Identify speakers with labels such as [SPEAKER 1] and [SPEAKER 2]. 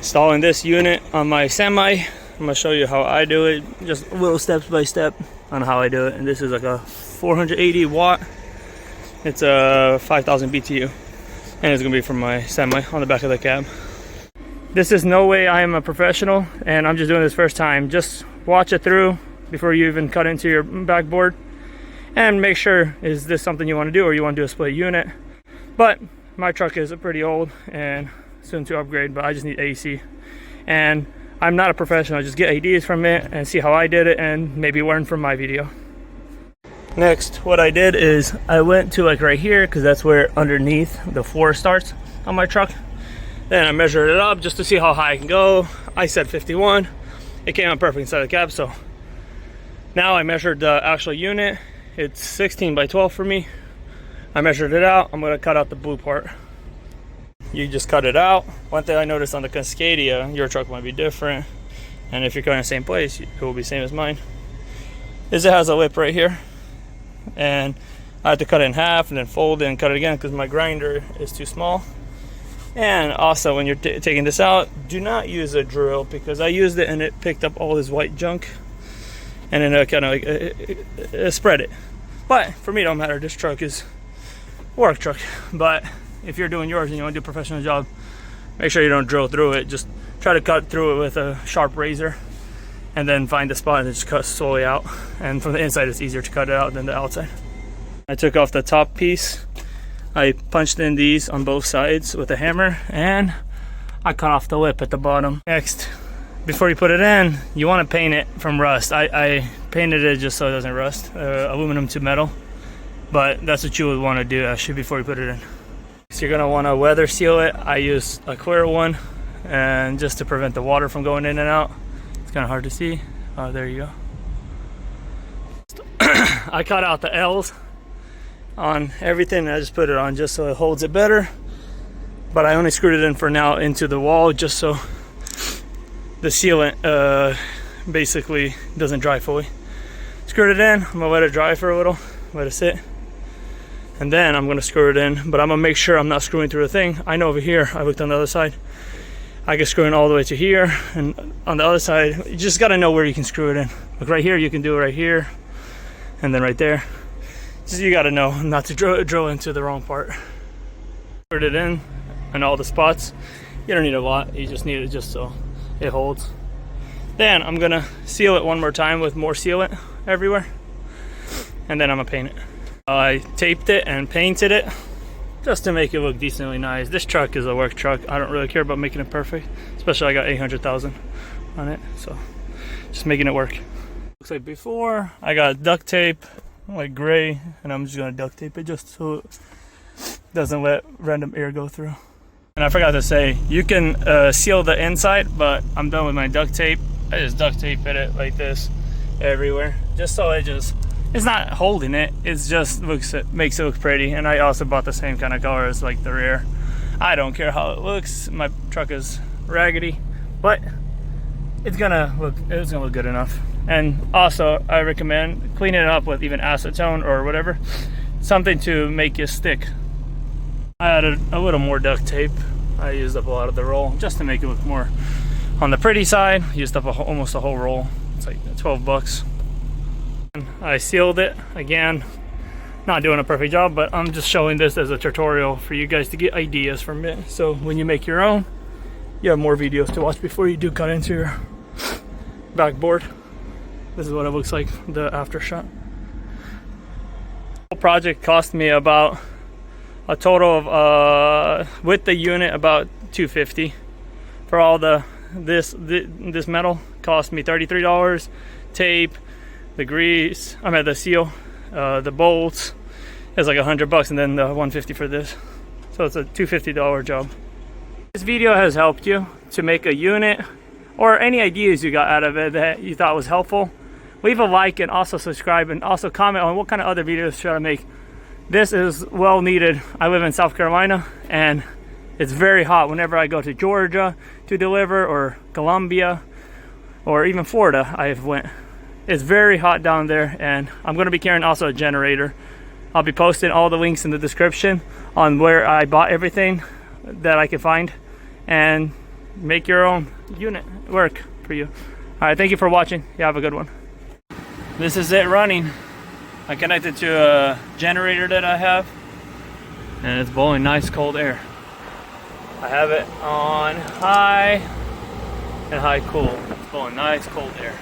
[SPEAKER 1] installing this unit on my semi. I'm gonna show you how I do it, just little steps by step on how I do it. And this is like a 480 watt. It's a 5000 BTU, and it's gonna be from my semi on the back of the cab. This is no way I am a professional, and I'm just doing this first time. Just watch it through before you even cut into your backboard, and make sure, is this something you want to do, or you want to do a split unit. But my truck is pretty old and soon to upgrade, but I just need AC, and I'm not a professional. I just get ideas from it and see how I did it, and maybe learn from my video. Next, what I did is I went to like right here, because that's where underneath the floor starts on my truck. Then I measured it up just to see how high I can go. I said 51. It came out perfect inside the cab. So now I measured the actual unit. It's 16 by 12 for me. I measured it out. I'm gonna cut out the blue part. You just cut it out. One thing I noticed on the Cascadia, your truck might be different, and if you're going to the same place, it will be same as mine, is it has a lip right here, and I had to cut it in half and then fold it and cut it again because my grinder is too small. And also, when you're taking this out, do not use a drill, because I used it and it picked up all this white junk, and then it kind of like spread it. But for me, it don't matter. This truck is a work truck. But if you're doing yours and you want to do a professional job, make sure you don't drill through it. Just try to cut through it with a sharp razor, and then find the spot and just cut slowly out. And from the inside, it's easier to cut it out than the outside. I took off the top piece. I punched in these on both sides with a hammer, and I cut off the lip at the bottom. Next, before you put it in, you want to paint it from rust. I painted it just so it doesn't rust, aluminum to metal, but that's what you would want to do actually before you put it in. So you're going to want to weather seal it. I use a clear one, and just to prevent the water from going in and out. It's kind of hard to see. Oh, there you go. I cut out the L's on everything, and I just put it on just so it holds it better. But I only screwed it in for now into the wall, just so the sealant basically doesn't dry fully. Screwed it in. I'm gonna let it dry for a little, let it sit, and then I'm gonna screw it in. But I'm gonna make sure I'm not screwing through the thing. I know over here, I looked on the other side, I can screw it all the way to here, and on the other side, you just gotta know where you can screw it in. Like right here, you can do it right here, and then right there. You gotta know not to drill into the wrong part. Put it in all the spots. You don't need a lot, you just need it just so it holds. Then I'm gonna seal it one more time with more sealant everywhere, and then I'm gonna paint it. I taped it and painted it just to make it look decently nice. This truck is a work truck. I don't really care about making it perfect, especially I got 800,000 on it, so just making it work. Looks like before, I got duct tape, like gray, and I'm just gonna duct tape it just so it doesn't let random air go through. And I forgot to say, you can seal the inside, but I'm done with my duct tape. I just duct tape it like this everywhere, just so it's not holding it, it's just makes it look pretty. And I also bought the same kind of color as like the rear. I don't care how it looks. My truck is raggedy, but it's gonna look good enough. And also, I recommend cleaning it up with even acetone or whatever, something to make it stick. I added a little more duct tape. I used up a lot of the roll just to make it look more on the pretty side. Used up almost a whole roll. It's like 12 bucks. And I sealed it again. Not doing a perfect job, but I'm just showing this as a tutorial for you guys to get ideas from it. So when you make your own, you have more videos to watch before you do cut into your backboard. This is what it looks like, the after shot. The whole project cost me about a total of with the unit about $250 for all this metal. Cost me $33. Tape, the grease, the seal, the bolts is like $100, and then the $150 for this. So it's a $250 job. This video has helped you to make a unit, or any ideas you got out of it that you thought was helpful. Leave a like and also subscribe, and also comment on what kind of other videos should I make. This is well needed. I live in South Carolina, and it's very hot whenever I go to Georgia to deliver, or Colombia, or even Florida. It's very hot down there, and I'm going to be carrying also a generator. I'll be posting all the links in the description on where I bought everything that I can find, and make your own unit work for you. All right, thank you for watching. You have a good one. This is it running. I connected to a generator that I have, and it's blowing nice cold air. I have it on high and high cool. It's blowing nice cold air.